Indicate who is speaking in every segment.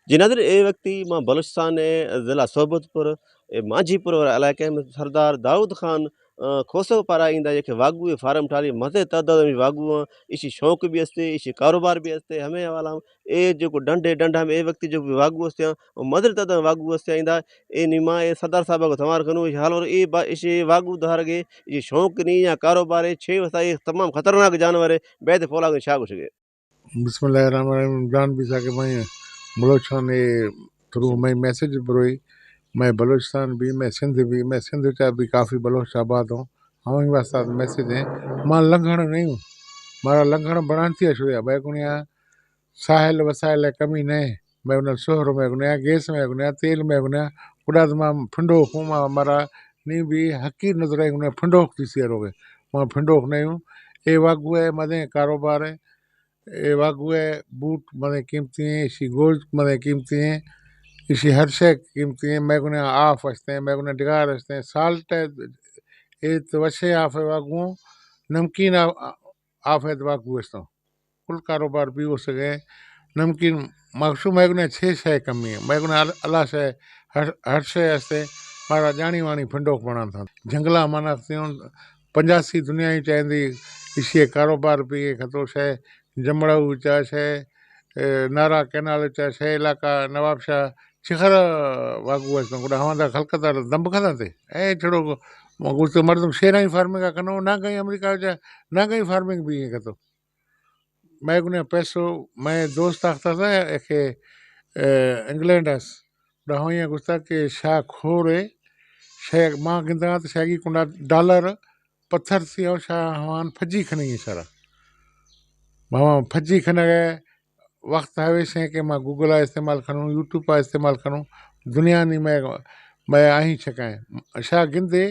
Speaker 1: जी नाज़िर ए वक़्ति मां बलूचिस्तान ज़िला सोबतपुर मांझीपुर वारा इलाइक़े में सरदार दाऊद ख़ान खोसो पारां ईंदा जेके वाॻूए फार्म ठारी मथे तइदाद में वाॻू इसी शौक़ भी अस्ते इसी कारोबार भी अस्ते हमें वाला ए जेको डंडे डंडा में ए वक़्ति जो वाॻू अस्ते मदर तइदाद वाॻू अस्ते ईंदा ए निमा ए सरदार साहब को तमार कनु हाल और ए इसे वाॻू धार के ये शौक़ नहीं या कारोबार है छे वसा ये तमाम खतरनाक जानवर है बेद फोला के छा कुछ के
Speaker 2: बिस्मिल्लाहिर्रहमानिर्रहीम जान भी सके मैं बलोचस्तान थ्रू मैं मैसेज ब्रोई मैं बलोचिस्तान भी मैं सिंध चा भी काफ़ी बलोच आबाद हूँ हमारे वास्ते मैसेज है मां लंघण नहीं हूँ मारा लंघण बनाती है शुरू मैं गुनिया साहिल वसाइल है कमी नहीं मैं उन्हें शोहर में गुनिया गैस में गुनिया तेल में गुनिया उड़ा मां फंडो हूँ मारा नहीं भी हकीर नजर आई उन्हें फंडोक थी सी रोगे मां फंडोक नहीं हूँ ए वागू है मदे कारोबार है ए वागू है बूट मदे कीमती हैं इसी गोश्त मदे कीमती हैं इसी हर शय कीमती है मैं गुनिया आफ हंसते हैं मैं गुनिया डिगार हंसते हैं साल्ट ए तो वशे आफ है वागू नमकीन आफ है वागू हंसता कुल कारोबार भी हो सके नमकीन मखसू मैं गुनिया 6 शय कमी है मैं गुनिया अला शय हर शय हंसते मारा जानी वाणी फंडोक बना था जंगला माना 85 दुनिया ही चाहती इसी कारोबार भी खतो शय जमड़ाऊ चा शय नारा कैनाल चा शय इलाका नवाबशाह शिखर वागू हंसता गुड़ा हमारा खलकता दम्ब खता थे ए छड़ो गुस्त मर्दम शेराई फार्मिंग का कनो ना कहीं अमेरिका चा ना कहीं फार्मिंग भी है खतो मैं गुने पैसो मैं दोस्त आखता था एक इंग्लैंड हस डहोइया गुस्ता के शाह खोरे शे मां गिंदा तो शागी कुंडा डॉलर पत्थर सी और शाह हवान फजी खनी सारा मामा फजी खन गए वक्त आवे से कि मां गूगल आ इस्तेमाल करूं यूट्यूब का इस्तेमाल करूं दुनिया नहीं मैं आही छकाएं शाह गिंदे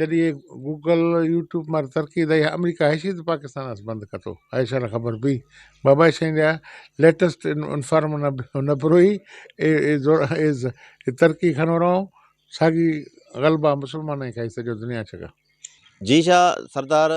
Speaker 2: जॾहिं ये गूगल यूट्यूब मां तरक़ी दई अमेरिका हैशी तो पाकिस्तान बंद कतो ऐशा खबर भी बाबा शा लेटेस्ट इन्फॉर्म न ब्रोई तरक़ी खनो रहो सागी गलबा मुसलमान ही खाई सॼो दुनिया छका
Speaker 1: जी शाह सरदार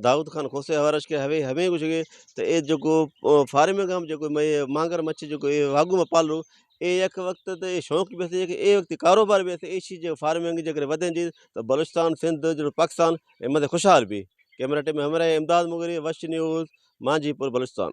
Speaker 1: दाऊद खान खोसे हवारश के हवे हमें कुछ के तो ए जो फार्मिंग हम जो मैं मांगर मच्छी जो वागू में पालू ए एक वक्त तो ये शौक भी थे कि ए वक्त कारोबार भी थे ए चीज फार्मिंग जगह वधन जी तो बलूचिस्तान सिंध जो पाकिस्तान ए मत खुशहाल भी कैमरा टीम में हमारे इमदाद मुगरी वश न्यूज़ मांझीपुर बलूचिस्तान।